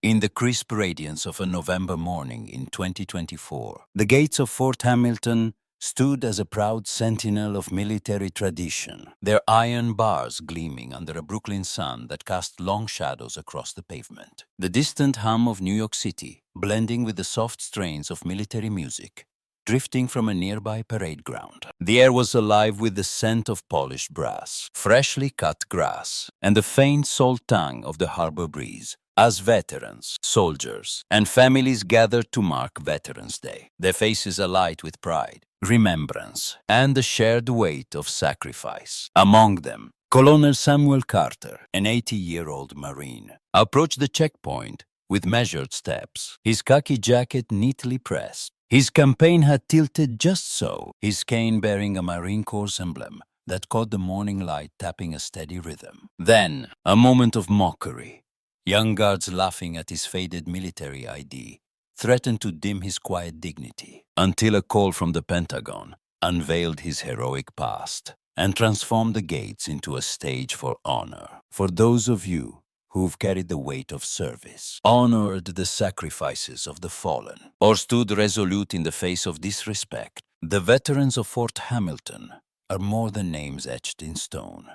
In the crisp radiance of a November morning in 2024, the gates of Fort Hamilton stood as a proud sentinel of military tradition, their iron bars gleaming under a Brooklyn sun that cast long shadows across the pavement. The distant hum of New York City, blending with the soft strains of military music, drifting from a nearby parade ground. The air was alive with the scent of polished brass, freshly cut grass, and the faint salt tang of the harbor breeze. As veterans, soldiers, and families gathered to mark Veterans Day, their faces alight with pride, remembrance, and the shared weight of sacrifice. Among them, Colonel Samuel Carter, an 80-year-old Marine, approached the checkpoint with measured steps, his khaki jacket neatly pressed. His campaign hat tilted just so, his cane bearing a Marine Corps emblem that caught the morning light tapping a steady rhythm. Then, a moment of mockery. Young guards laughing at his faded military ID threatened to dim his quiet dignity until a call from the Pentagon unveiled his heroic past and transformed the gates into a stage for honor. For those of you who've carried the weight of service, honored the sacrifices of the fallen, or stood resolute in the face of disrespect, the veterans of Fort Hamilton are more than names etched in stone.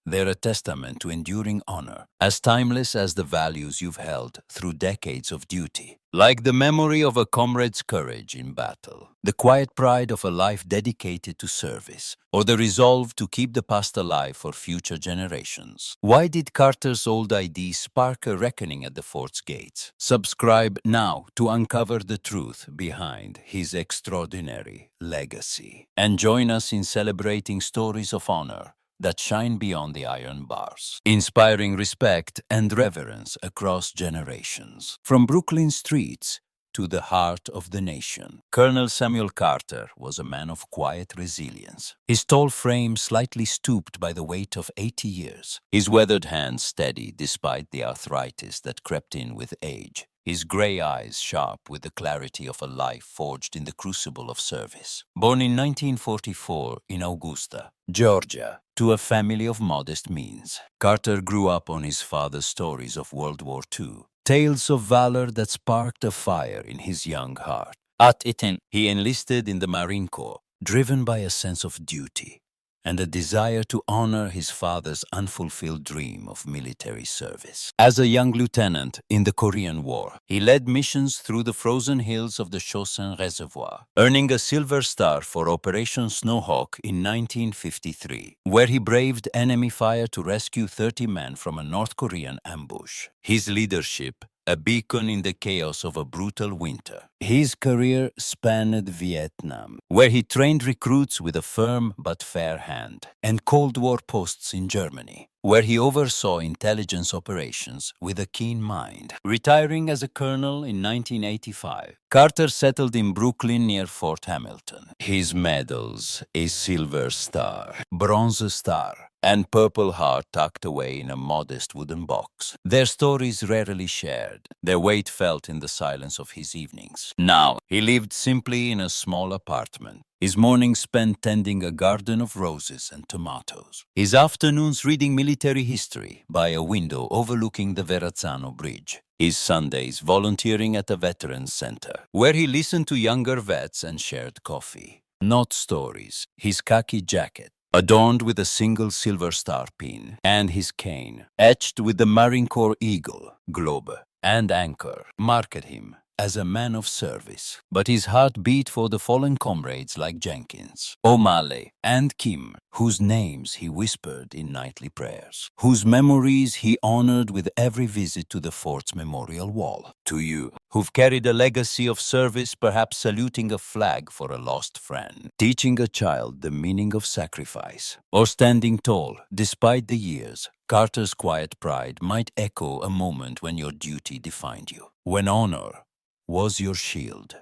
They're a testament to enduring honor, as timeless as the values you've held through decades of duty. Like the memory of a comrade's courage in battle, the quiet pride of a life dedicated to service, or the resolve to keep the past alive for future generations. Why did Carter's old ID spark a reckoning at the fort's gates? Subscribe now to uncover the truth behind his extraordinary legacy. And join us in celebrating stories of honor that shine beyond the iron bars, inspiring respect and reverence across generations. From Brooklyn streets to the heart of the nation, Colonel Samuel Carter was a man of quiet resilience. His tall frame slightly stooped by the weight of 80 years, his weathered hands steady despite the arthritis that crept in with age. His gray eyes sharp with the clarity of a life forged in the crucible of service. Born in 1944 in Augusta, Georgia, to a family of modest means, Carter grew up on his father's stories of World War II, tales of valor that sparked a fire in his young heart. At 18, he enlisted in the Marine Corps, driven by a sense of duty and a desire to honor his father's unfulfilled dream of military service. As a young lieutenant in the Korean War, he led missions through the frozen hills of the Chosin Reservoir, earning a Silver Star for Operation Snowhawk in 1953, where he braved enemy fire to rescue 30 men from a North Korean ambush. His leadership, a beacon in the chaos of a brutal winter. His career spanned Vietnam, where he trained recruits with a firm but fair hand, and Cold War posts in Germany, where he oversaw intelligence operations with a keen mind. Retiring as a colonel in 1985, Carter settled in Brooklyn near Fort Hamilton. His medals, a Silver Star, Bronze Star, and Purple Heart tucked away in a modest wooden box. Their stories rarely shared, their weight felt in the silence of his evenings. Now, he lived simply in a small apartment, his mornings spent tending a garden of roses and tomatoes, his afternoons reading military history by a window overlooking the Verrazzano Bridge, his Sundays volunteering at a veterans center, where he listened to younger vets and shared coffee. Not stories, his khaki jacket, adorned with a single Silver Star pin, and his cane, etched with the Marine Corps eagle, globe, and anchor, marked him as a man of service. But his heart beat for the fallen comrades like Jenkins, O'Malley, and Kim, whose names he whispered in nightly prayers, whose memories he honored with every visit to the fort's memorial wall. To you, who've carried a legacy of service, perhaps saluting a flag for a lost friend, teaching a child the meaning of sacrifice, or standing tall despite the years, Carter's quiet pride might echo a moment when your duty defined you, when honor was your shield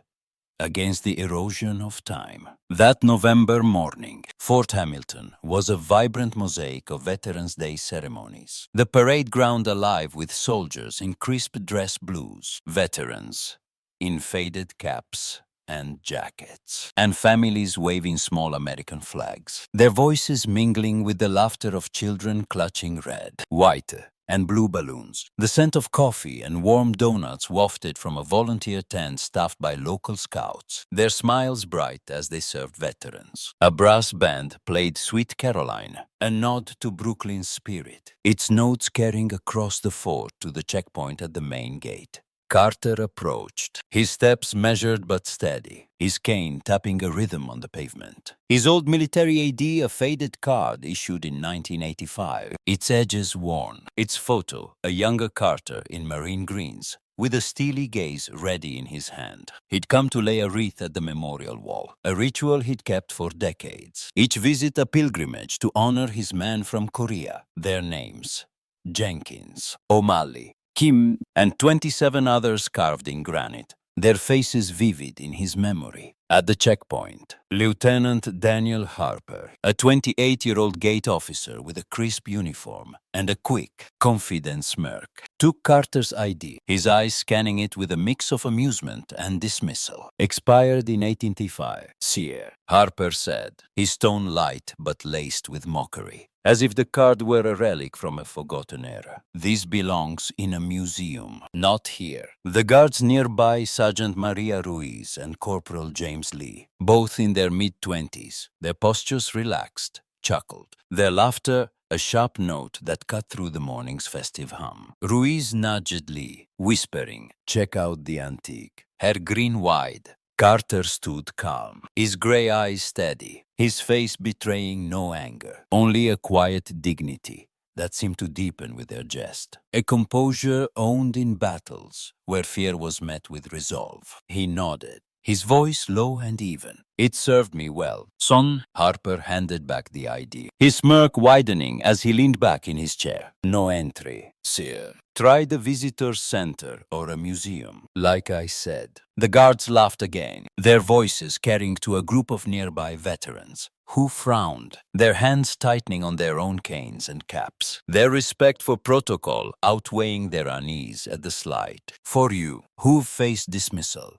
against the erosion of time. That November morning, Fort Hamilton was a vibrant mosaic of Veterans Day ceremonies. The parade ground alive with soldiers in crisp dress blues, veterans in faded caps and jackets, and families waving small American flags, their voices mingling with the laughter of children clutching red, white, and blue balloons. The scent of coffee and warm donuts wafted from a volunteer tent staffed by local scouts, their smiles bright as they served veterans. A brass band played Sweet Caroline, a nod to Brooklyn's spirit, its notes carrying across the fort to the checkpoint at the main gate. Carter approached, his steps measured but steady, his cane tapping a rhythm on the pavement. His old military ID, a faded card issued in 1985, its edges worn, its photo, a younger Carter in marine greens, with a steely gaze ready in his hand. He'd come to lay a wreath at the memorial wall, a ritual he'd kept for decades. Each visit a pilgrimage to honor his men from Korea, their names: Jenkins, O'Malley, Kim, and 27 others carved in granite, their faces vivid in his memory. At the checkpoint, Lieutenant Daniel Harper, a 28-year-old gate officer with a crisp uniform and a quick, confident smirk, took Carter's ID, his eyes scanning it with a mix of amusement and dismissal. Expired in 1885. Sir, Harper said, his tone light but laced with mockery, as if the card were a relic from a forgotten era. This belongs in a museum, not here. The guards nearby, Sergeant Maria Ruiz and Corporal James Lee, both in their mid-20s, their postures relaxed, chuckled. Their laughter, a sharp note that cut through the morning's festive hum. Ruiz nudged Lee, whispering, "Check out the antique." Her grin wide. Carter stood calm, his gray eyes steady, his face betraying no anger, only a quiet dignity that seemed to deepen with their jest. A composure owned in battles, where fear was met with resolve. He nodded, his voice low and even. "It served me well, son." Harper handed back the ID, his smirk widening as he leaned back in his chair. "No entry, sir. Try the visitor's center or a museum." Like I said. The guards laughed again, their voices carrying to a group of nearby veterans, who frowned, their hands tightening on their own canes and caps, their respect for protocol outweighing their unease at the slight. "For you, who faced dismissal,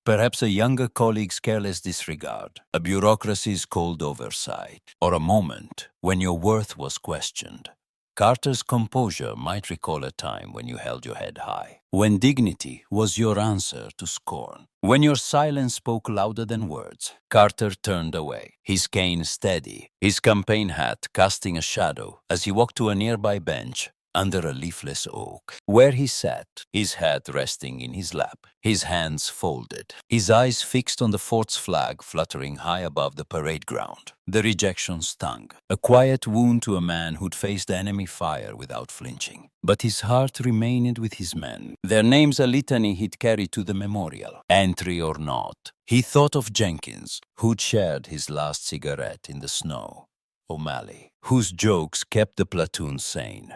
perhaps a younger colleague's careless disregard, a bureaucracy's cold oversight, or a moment when your worth was questioned, Carter's composure might recall a time when you held your head high, when dignity was your answer to scorn, when your silence spoke louder than words." Carter turned away, his cane steady, his campaign hat casting a shadow as he walked to a nearby bench under a leafless oak, where he sat, his head resting in his lap, his hands folded, his eyes fixed on the fort's flag fluttering high above the parade ground. The rejection stung, a quiet wound to a man who'd faced enemy fire without flinching. But his heart remained with his men, their names a litany he'd carry to the memorial. Entry or not, he thought of Jenkins, who'd shared his last cigarette in the snow. O'Malley, whose jokes kept the platoon sane.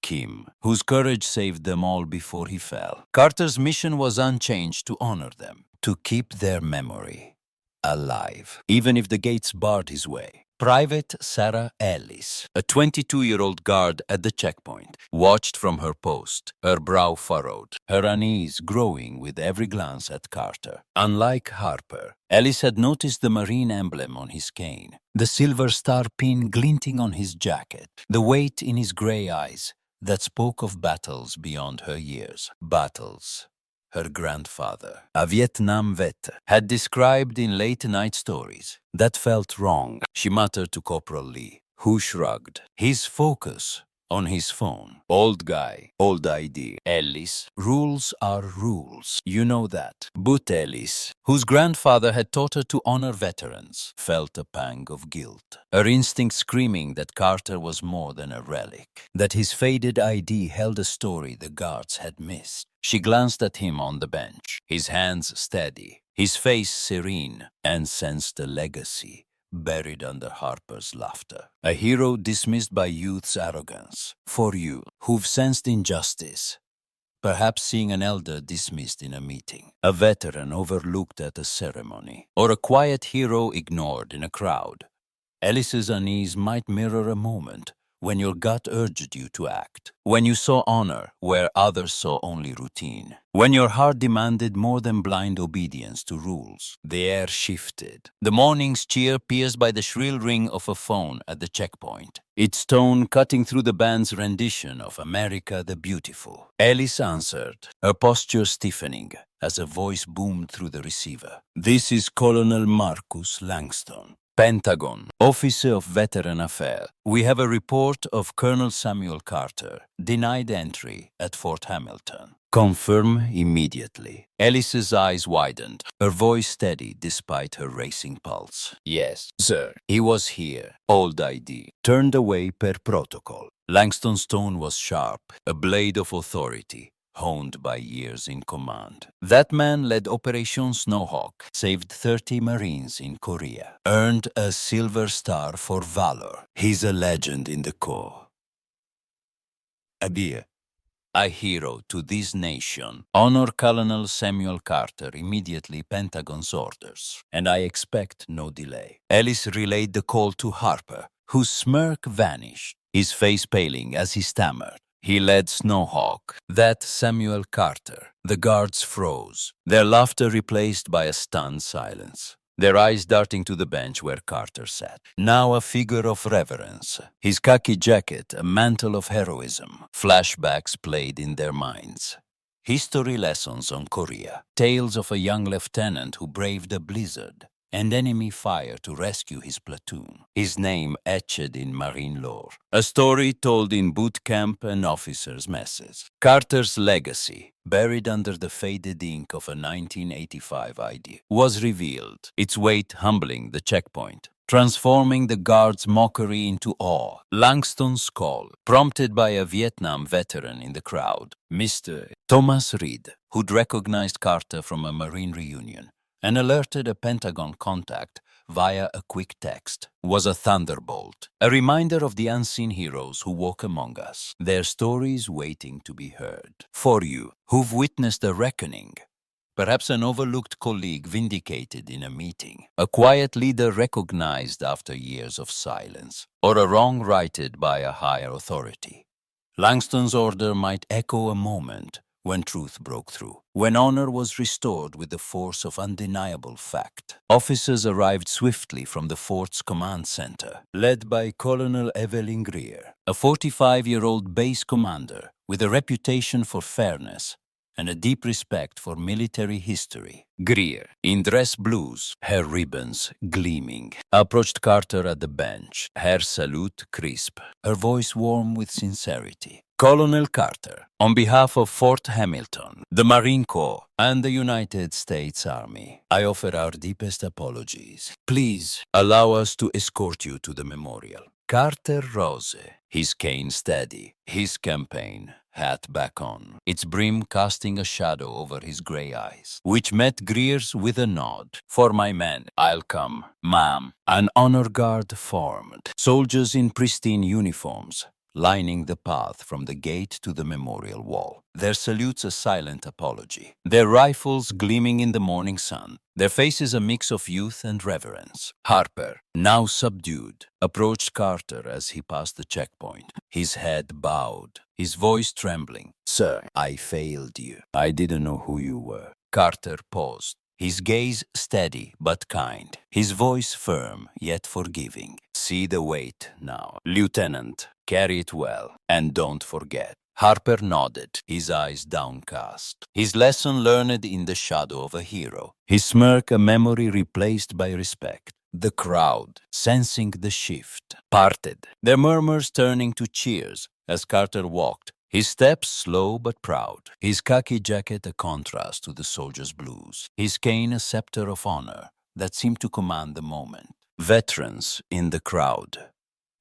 Kim, whose courage saved them all before he fell. Carter's mission was unchanged: to honor them, to keep their memory alive, even if the gates barred his way. Private Sarah Ellis, a 22-year-old guard at the checkpoint, watched from her post, her brow furrowed, her unease growing with every glance at Carter. Unlike Harper, Ellis had noticed the Marine emblem on his cane, the silver star pin glinting on his jacket, the weight in his gray eyes that spoke of battles beyond her years. Battles her grandfather, a Vietnam vet, had described in late-night stories. That felt wrong, she muttered to Corporal Lee, who shrugged, his focus on his phone. Old guy, old ID. Ellis, rules are rules. You know that. But Ellis, whose grandfather had taught her to honor veterans, felt a pang of guilt. Her instinct screaming that Carter was more than a relic, that his faded ID held a story the guards had missed. She glanced at him on the bench, his hands steady, his face serene, and sensed a legacy buried under Harper's laughter. A hero dismissed by youth's arrogance. For you, who've sensed injustice, perhaps seeing an elder dismissed in a meeting, a veteran overlooked at a ceremony, or a quiet hero ignored in a crowd, Ellis's unease might mirror a moment when your gut urged you to act, when you saw honor where others saw only routine, when your heart demanded more than blind obedience to rules. The air shifted. The morning's cheer pierced by the shrill ring of a phone at the checkpoint, its tone cutting through the band's rendition of America the Beautiful. Alice answered, her posture stiffening as a voice boomed through the receiver. "This is Colonel Marcus Langston, Pentagon, Officer of Veteran Affairs. We have a report of Colonel Samuel Carter, denied entry at Fort Hamilton. Confirm immediately." Alice's eyes widened, her voice steady despite her racing pulse. "Yes, sir. He was here. Old ID. Turned away per protocol." Langston's tone was sharp, a blade of authority, honed by years in command. That man led Operation Snowhawk, saved 30 Marines in Korea, earned a Silver Star for valor. He's a legend in the Corps. A hero to this nation. Honor Colonel Samuel Carter immediately Pentagon's orders, and I expect no delay. Alice relayed the call to Harper, whose smirk vanished, his face paling as he stammered. He led Snowhawk, that Samuel Carter. The guards froze, their laughter replaced by a stunned silence, their eyes darting to the bench where Carter sat, now a figure of reverence, his khaki jacket a mantle of heroism. Flashbacks played in their minds. History lessons on Korea, tales of a young lieutenant who braved a blizzard and enemy fire to rescue his platoon, his name etched in Marine lore. A story told in boot camp and officers' messes. Carter's legacy, buried under the faded ink of a 1985 ID, was revealed, its weight humbling the checkpoint, transforming the guards' mockery into awe. Langston's call, prompted by a Vietnam veteran in the crowd, Mr. Thomas Reed, who'd recognized Carter from a Marine reunion and alerted a Pentagon contact via a quick text, was a thunderbolt, a reminder of the unseen heroes who walk among us, their stories waiting to be heard. For you, who've witnessed a reckoning, perhaps an overlooked colleague vindicated in a meeting, a quiet leader recognized after years of silence, or a wrong righted by a higher authority. Langston's order might echo a moment when truth broke through, when honor was restored with the force of undeniable fact. Officers arrived swiftly from the fort's command center, led by Colonel Evelyn Greer, a 45-year-old base commander with a reputation for fairness and a deep respect for military history. Greer, in dress blues, her ribbons gleaming, approached Carter at the bench, her salute crisp, her voice warm with sincerity. "Colonel Carter, on behalf of Fort Hamilton, the Marine Corps, and the United States Army, I offer our deepest apologies. Please allow us to escort you to the memorial." Carter rose, his cane steady, his campaign hat back on, its brim casting a shadow over his gray eyes, which met Greer's with a nod. "For my men, I'll come, ma'am." An honor guard formed, soldiers in pristine uniforms, lining the path from the gate to the memorial wall, their salutes a silent apology, their rifles gleaming in the morning sun, their faces a mix of youth and reverence. Harper, now subdued, approached Carter as he passed the checkpoint, his head bowed, his voice trembling. "Sir, I failed you. I didn't know who you were." Carter paused, his gaze steady but kind, his voice firm yet forgiving. "See the weight now, Lieutenant. Carry it well, and don't forget." Harper nodded, his eyes downcast, his lesson learned in the shadow of a hero, his smirk a memory replaced by respect. The crowd, sensing the shift, parted, their murmurs turning to cheers as Carter walked, his steps slow but proud, his khaki jacket a contrast to the soldier's blues, his cane a scepter of honor that seemed to command the moment. Veterans in the crowd,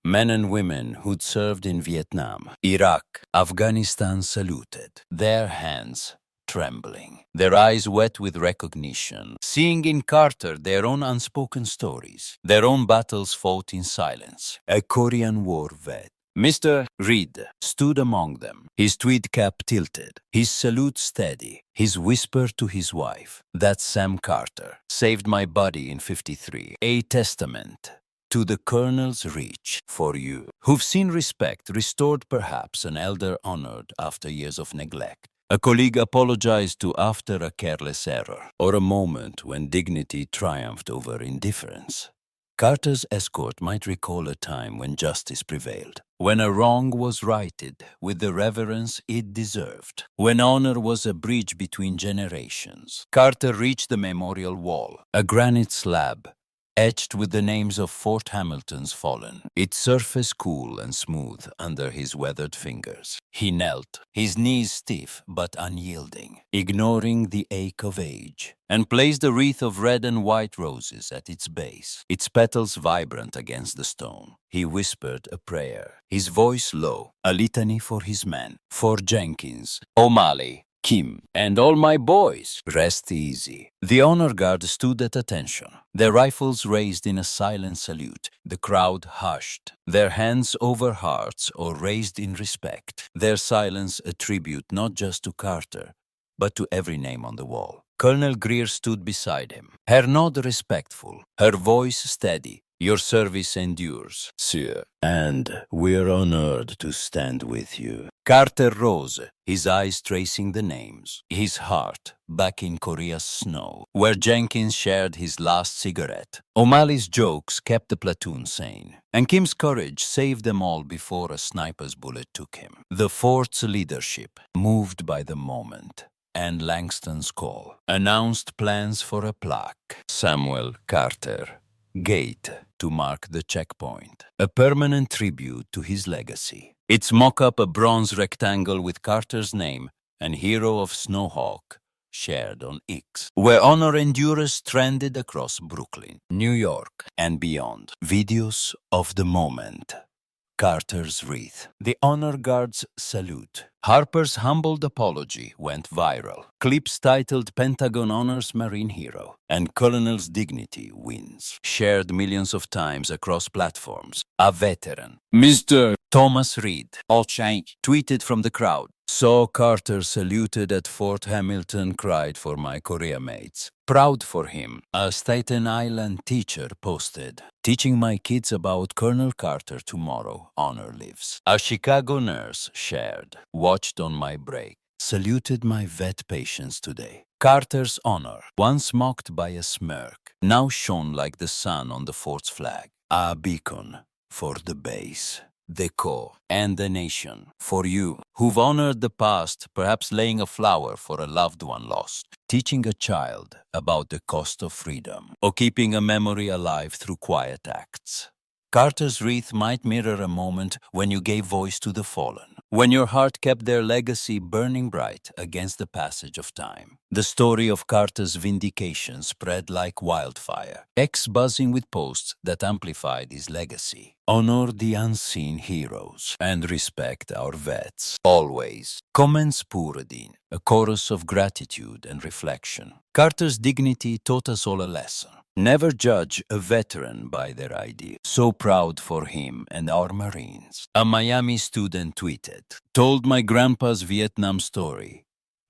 men and women who'd served in Vietnam, Iraq, Afghanistan saluted, their hands trembling, their eyes wet with recognition, seeing in Carter their own unspoken stories, their own battles fought in silence. A Korean War vet, Mr. Reed, stood among them, his tweed cap tilted, his salute steady, his whisper to his wife, "That's Sam Carter, saved my body in '53, a testament to the colonel's reach for you, who've seen respect restored, perhaps an elder honored after years of neglect, a colleague apologized to after a careless error, or a moment when dignity triumphed over indifference. Carter's escort might recall a time when justice prevailed, when a wrong was righted with the reverence it deserved, when honor was a bridge between generations. Carter reached the memorial wall, a granite slab etched with the names of Fort Hamilton's fallen, its surface cool and smooth under his weathered fingers. He knelt, his knees stiff but unyielding, ignoring the ache of age, and placed a wreath of red and white roses at its base, its petals vibrant against the stone. He whispered a prayer, his voice low, a litany for his men, for Jenkins, O'Malley, Kim, and all my boys. Rest easy. The honor guard stood at attention, their rifles raised in a silent salute. The crowd hushed, their hands over hearts or raised in respect, their silence a tribute not just to Carter, but to every name on the wall. Colonel Greer stood beside him, her nod respectful, her voice steady. Your service endures, sir, and we're honored to stand with you. Carter rose, his eyes tracing the names, his heart back in Korea's snow, where Jenkins shared his last cigarette. O'Malley's jokes kept the platoon sane, and Kim's courage saved them all before a sniper's bullet took him. The fort's leadership, moved by the moment, and Langston's call, announced plans for a plaque. Samuel Carter Gate to mark the checkpoint, a permanent tribute to his legacy. Its mock-up a bronze rectangle with Carter's name and Hero of Snowhawk shared on X, where honor endurers trended across Brooklyn, New York, and beyond. Videos of the moment. Carter's wreath, the honor guard's salute. Harper's humbled apology went viral. Clips titled Pentagon honors Marine hero and Colonel's dignity wins, shared millions of times across platforms. A veteran, Mr. Thomas Reed, all change, tweeted from the crowd. Saw Carter saluted at Fort Hamilton, cried for my Korea mates. Proud for him, a Staten Island teacher posted, teaching my kids about Colonel Carter tomorrow, honor lives. A Chicago nurse shared, watched on my break, saluted my vet patients today. Carter's honor, once mocked by a smirk, now shone like the sun on the fort's flag. A beacon for the base, the corps, and the nation. For you, who've honored the past, perhaps laying a flower for a loved one lost, teaching a child about the cost of freedom, or keeping a memory alive through quiet acts. Carter's wreath might mirror a moment when you gave voice to the fallen, when your heart kept their legacy burning bright against the passage of time. The story of Carter's vindication spread like wildfire, X buzzing with posts that amplified his legacy. Honor the unseen heroes and respect our vets. Always. Comments poured in, a chorus of gratitude and reflection. Carter's dignity taught us all a lesson. Never judge a veteran by their ID. So proud for him and our Marines. A Miami student tweeted, told my grandpa's Vietnam story.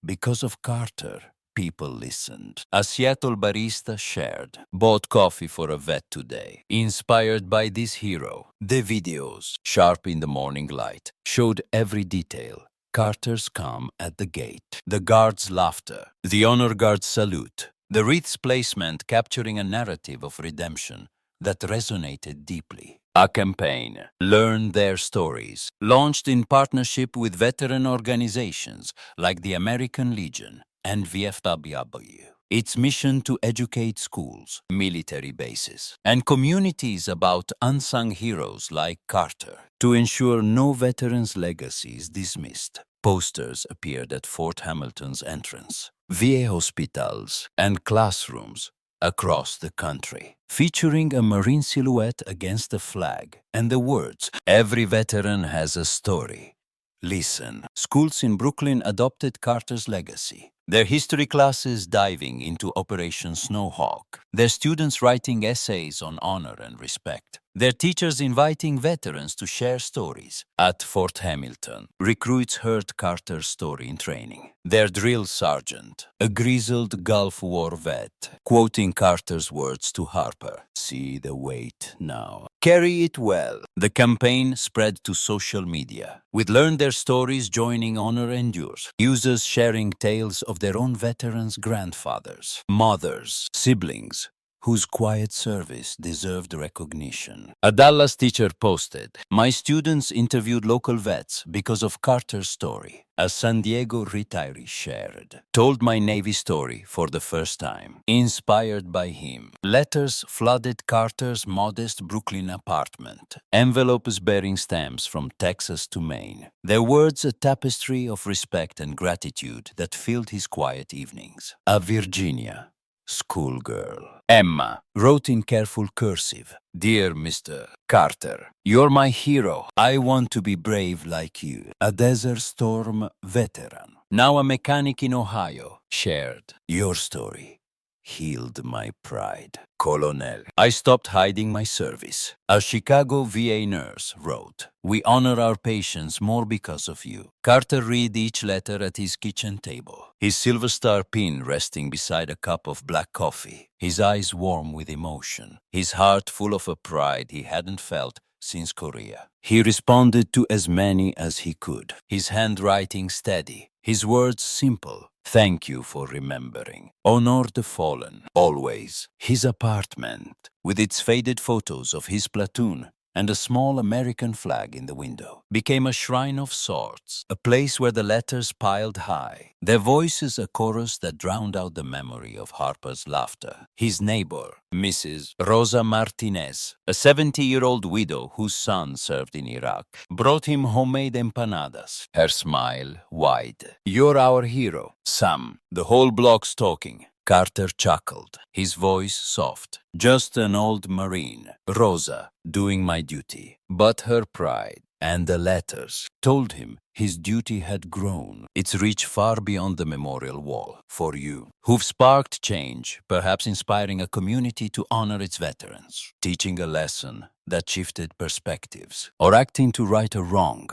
Because of Carter, people listened. A Seattle barista shared, bought coffee for a vet today. Inspired by this hero, the videos, sharp in the morning light, showed every detail. Carter's calm at the gate, the guard's laughter, the honor guard's salute, the wreath's placement capturing a narrative of redemption that resonated deeply. A campaign, Learn Their Stories, launched in partnership with veteran organizations like the American Legion and VFW. Its mission to educate schools, military bases, and communities about unsung heroes like Carter to ensure no veteran's legacy is dismissed. Posters appeared at Fort Hamilton's entrance, VA hospitals, and classrooms across the country, featuring a Marine silhouette against the flag and the words, "Every veteran has a story. Listen." Schools in Brooklyn adopted Carter's legacy, their history classes diving into Operation Snowhawk, their students writing essays on honor and respect, their teachers inviting veterans to share stories. At Fort Hamilton, recruits heard Carter's story in training. Their drill sergeant, a grizzled Gulf War vet, quoting Carter's words to Harper, "See the weight now." Carry it well. The campaign spread to social media. We learned their stories joining Honor Endures. Users sharing tales of their own veterans' grandfathers, mothers, siblings, whose quiet service deserved recognition. A Dallas teacher posted, "My students interviewed local vets because of Carter's story." A San Diego retiree shared, "Told my Navy story for the first time, inspired by him." Letters flooded Carter's modest Brooklyn apartment, envelopes bearing stamps from Texas to Maine. Their words a tapestry of respect and gratitude that filled his quiet evenings. A Virginia schoolgirl, Emma, wrote in careful cursive, "Dear Mr. Carter, you're my hero. I want to be brave like you." A Desert Storm veteran, now a mechanic in Ohio, shared, "Your story healed my pride." Colonel, "I stopped hiding my service." A Chicago VA nurse wrote, "We honor our patients more because of you." Carter read each letter at his kitchen table, his Silver Star pin resting beside a cup of black coffee, his eyes warm with emotion, his heart full of a pride he hadn't felt since Korea. He responded to as many as he could, his handwriting steady, his words simple. "Thank you for remembering. Honor the fallen, always." His apartment, with its faded photos of his platoon and a small American flag in the window, became a shrine of sorts, a place where the letters piled high, their voices a chorus that drowned out the memory of Harper's laughter. His neighbor, Mrs. Rosa Martinez, a 70-year-old widow whose son served in Iraq, brought him homemade empanadas, her smile wide. "You're our hero, Sam." The whole block's talking. Carter chuckled, his voice soft. "Just an old Marine, Rosa, doing my duty." But her pride and the letters told him his duty had grown. Its reach far beyond the memorial wall. "For you, who've sparked change, perhaps inspiring a community to honor its veterans, teaching a lesson that shifted perspectives, or acting to right a wrong."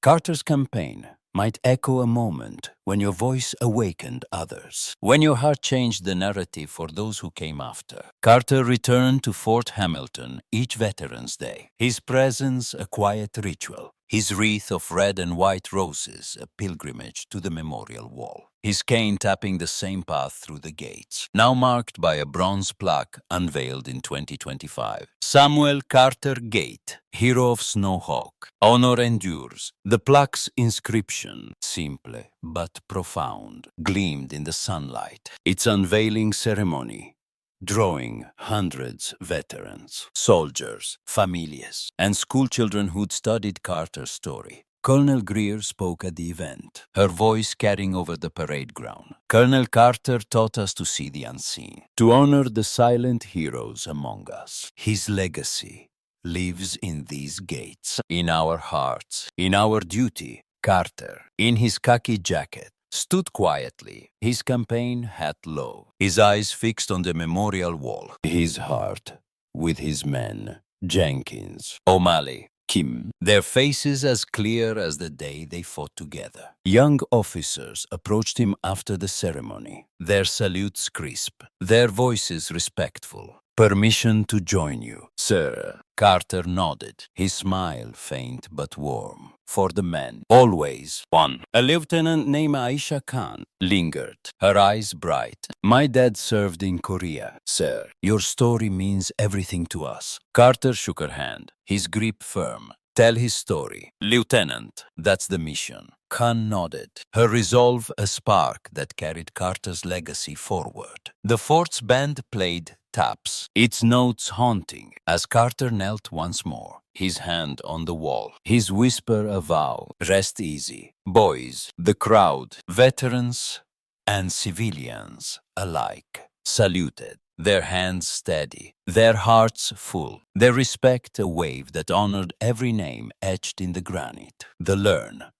Carter's campaign might echo a moment when your voice awakened others, when your heart changed the narrative for those who came after. Carter returned to Fort Hamilton each Veterans Day, his presence a quiet ritual, his wreath of red and white roses a pilgrimage to the memorial wall, his cane tapping the same path through the gates, now marked by a bronze plaque unveiled in 2025. Samuel Carter Gate, hero of Snowhawk, honor endures. The plaque's inscription, simple but profound, gleamed in the sunlight. Its unveiling ceremony, drawing hundreds veterans, soldiers, families, and schoolchildren who'd studied Carter's story. Colonel Greer spoke at the event, her voice carrying over the parade ground. "Colonel Carter taught us to see the unseen, to honor the silent heroes among us. His legacy lives in these gates, in our hearts, in our duty." Carter, in his khaki jacket, stood quietly, his campaign hat low, his eyes fixed on the memorial wall, his heart with his men, Jenkins, O'Malley, Kim, their faces as clear as the day they fought together. Young officers approached him after the ceremony, their salutes crisp, their voices respectful. "Permission to join you, sir." Carter nodded, his smile faint but warm. "For the men, always one." A lieutenant named Aisha Khan lingered, her eyes bright. "My dad served in Korea, sir. Your story means everything to us." Carter shook her hand, his grip firm. "Tell his story, Lieutenant. That's the mission." Khan nodded, her resolve a spark that carried Carter's legacy forward. The fort's band played taps, its notes haunting, as Carter knelt once more, his hand on the wall, his whisper a vow. "Rest easy, boys." The crowd, veterans and civilians alike, saluted, their hands steady, their hearts full, their respect a wave that honored every name etched in the granite. The Learn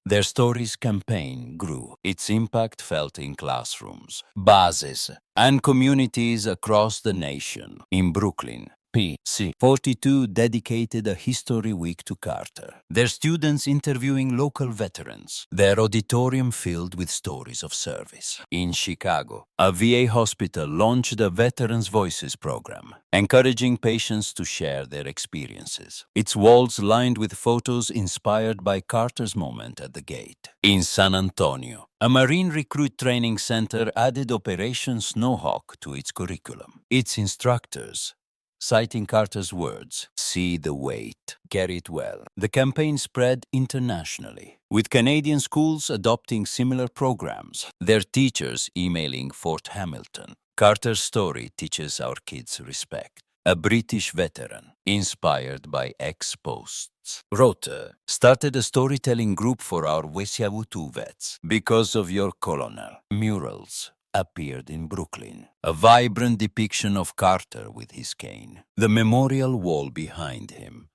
Their stories campaign grew, its impact felt in classrooms, bases, and communities across the nation. In Brooklyn, PC 42 dedicated a history week to Carter. Their students interviewing local veterans. Their auditorium filled with stories of service. In Chicago, a VA hospital launched a Veterans Voices program, encouraging patients to share their experiences. Its walls lined with photos inspired by Carter's moment at the gate. In San Antonio, a Marine recruit training center added Operation Snowhawk to its curriculum. Its instructors, citing Carter's words, "See the weight, carry it well." The campaign spread internationally, with Canadian schools adopting similar programs, their teachers emailing Fort Hamilton. Carter's story teaches our kids respect. A British veteran, inspired by ex-posts, wrote, "Started a storytelling group for our Wesiawutu vets because of your colonel." Murals appeared in Brooklyn, a vibrant depiction of Carter with his cane. The memorial wall behind him.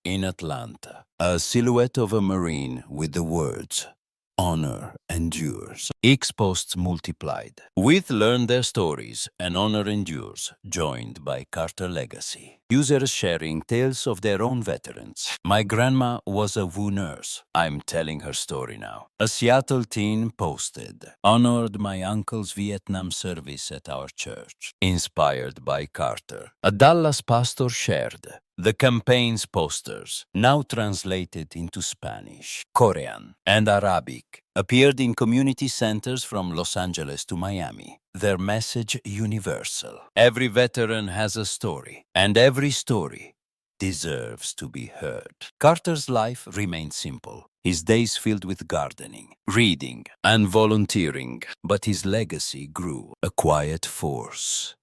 In Atlanta, a silhouette of a Marine with the words, "Honor endures." X-posts multiplied. With Learn Their Stories and Honor Endures, joined by Carter Legacy. Users sharing tales of their own veterans. "My grandma was a VU nurse. I'm telling her story now." A Seattle teen posted, "Honored my uncle's Vietnam service at our church." Inspired by Carter. A Dallas pastor shared the campaign's posters, now translated into Spanish, Korean, and Arabic, appeared in community centers from Los Angeles to Miami. Their message universal. Every veteran has a story, and every story deserves to be heard. Carter's life remained simple. His days filled with gardening, reading, and volunteering, but his legacy grew, a quiet force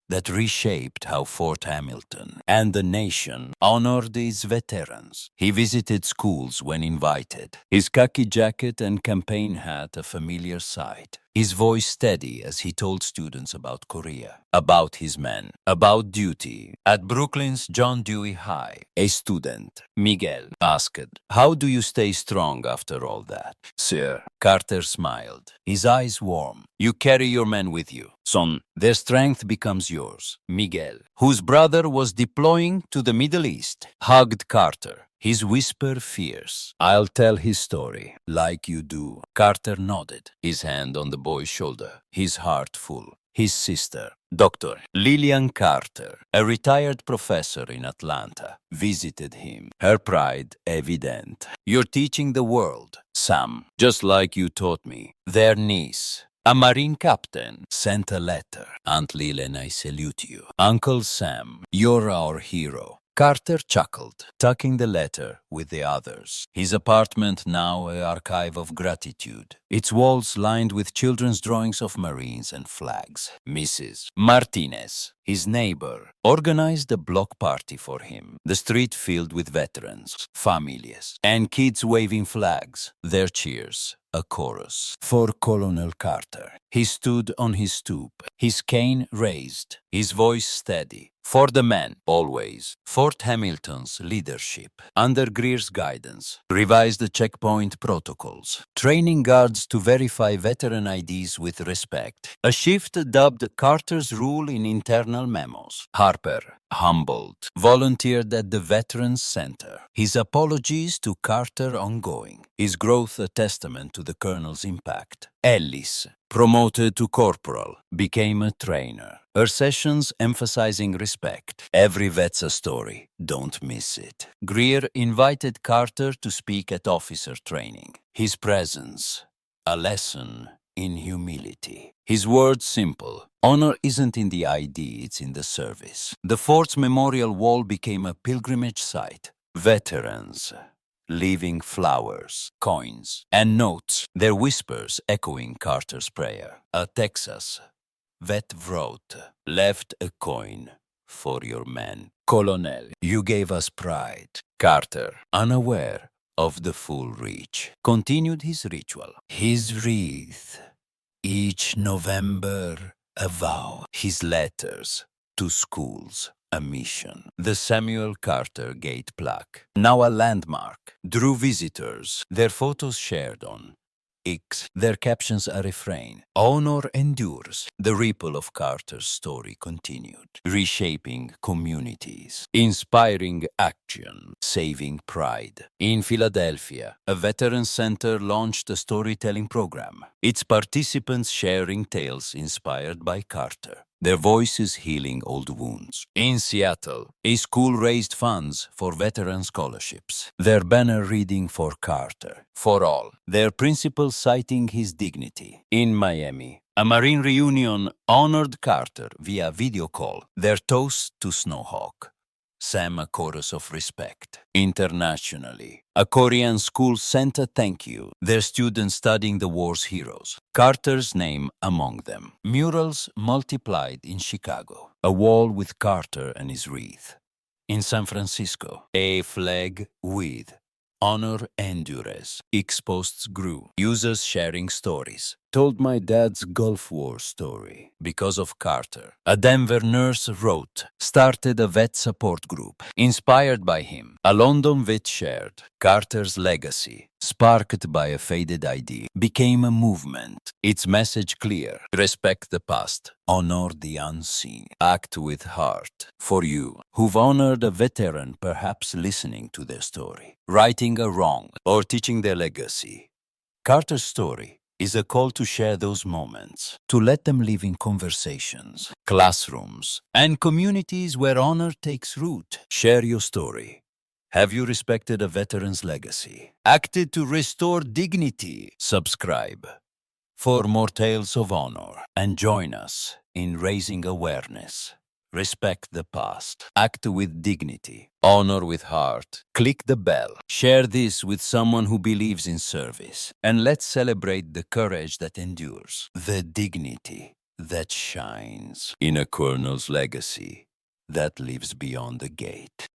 that reshaped how Fort Hamilton and the nation honored its veterans. He visited schools when invited, his khaki jacket and campaign hat a familiar sight, his voice steady as he told students about Korea, about his men, about duty. At Brooklyn's John Dewey High, a student, Miguel, asked, "How do you stay strong after all that?" "Sir," Carter smiled, his eyes warm, "you carry your men with you. Son, their strength becomes yours." Miguel, whose brother was deploying to the Middle East, hugged Carter, his whisper fierce. "I'll tell his story, like you do." Carter nodded, his hand on the boy's shoulder, his heart full. His sister, Dr. Lillian Carter, a retired professor in Atlanta, visited him, her pride evident. "You're teaching the world, Sam, just like you taught me." Their niece, a Marine captain, sent a letter. "Aunt Lillian, I salute you. Uncle Sam, you're our hero." Carter chuckled, tucking the letter with the others. His apartment now an archive of gratitude, its walls lined with children's drawings of Marines and flags. Mrs. Martinez, his neighbor, organized a block party for him. The street filled with veterans, families, and kids waving flags. Their cheers, a chorus. For Colonel Carter. He stood on his stoop, his cane raised, his voice steady. For the men, always. Fort Hamilton's leadership, under Greer's guidance, revised the checkpoint protocols, training guards to verify veteran IDs with respect. A shift dubbed Carter's rule in internal memos. Harper, humbled, volunteered at the Veterans Center. His apologies to Carter ongoing. His growth a testament to the colonel's impact. Ellis, promoted to corporal, became a trainer. Her sessions emphasizing respect. Every vet's a story. Don't miss it. Greer invited Carter to speak at officer training. His presence, a lesson in humility. His words simple. Honor isn't in the ID, it's in the service. The fort's memorial wall became a pilgrimage site. Veterans, leaving flowers, coins, and notes, their whispers echoing Carter's prayer. A Texas vet wrote, "Left a coin for your men. Colonel, you gave us pride." Carter, unaware of the full reach, continued his ritual. His wreath, each November a vow. His letters to schools, a mission. The Samuel Carter Gate plaque, now a landmark, drew visitors, their photos shared on X. Their captions a refrain. Honor endures. The ripple of Carter's story continued, reshaping communities, inspiring action, saving pride. In Philadelphia, a veteran center launched a storytelling program, its participants sharing tales inspired by Carter, their voices healing old wounds. In Seattle, a school raised funds for veteran scholarships, their banner reading for Carter, for all, their principal citing his dignity. In Miami, a Marine reunion honored Carter via video call, their toast to Snowhawk sang a chorus of respect. Internationally, a Korean school sent a thank you, their students studying the war's heroes, Carter's name among them. Murals multiplied in Chicago, a wall with Carter and his wreath. In San Francisco, a flag with Honor endures. X posts grew. Users sharing stories. Told my dad's Gulf War story because of Carter. A Denver nurse wrote, started a vet support group. Inspired by him, a London vet shared. Carter's legacy, sparked by a faded idea, became a movement. Its message clear. Respect the past. Honor the unseen. Act with heart. For you, who've honored a veteran perhaps listening to their story, righting a wrong, or teaching their legacy. Carter's story is a call to share those moments, to let them live in conversations, classrooms, and communities where honor takes root. Share your story. Have you respected a veteran's legacy? Acted to restore dignity? Subscribe for more tales of honor and join us in raising awareness. Respect the past. Act with dignity. Honor with heart. Click the bell. Share this with someone who believes in service. And let's celebrate the courage that endures, the dignity that shines in a colonel's legacy that lives beyond the gate.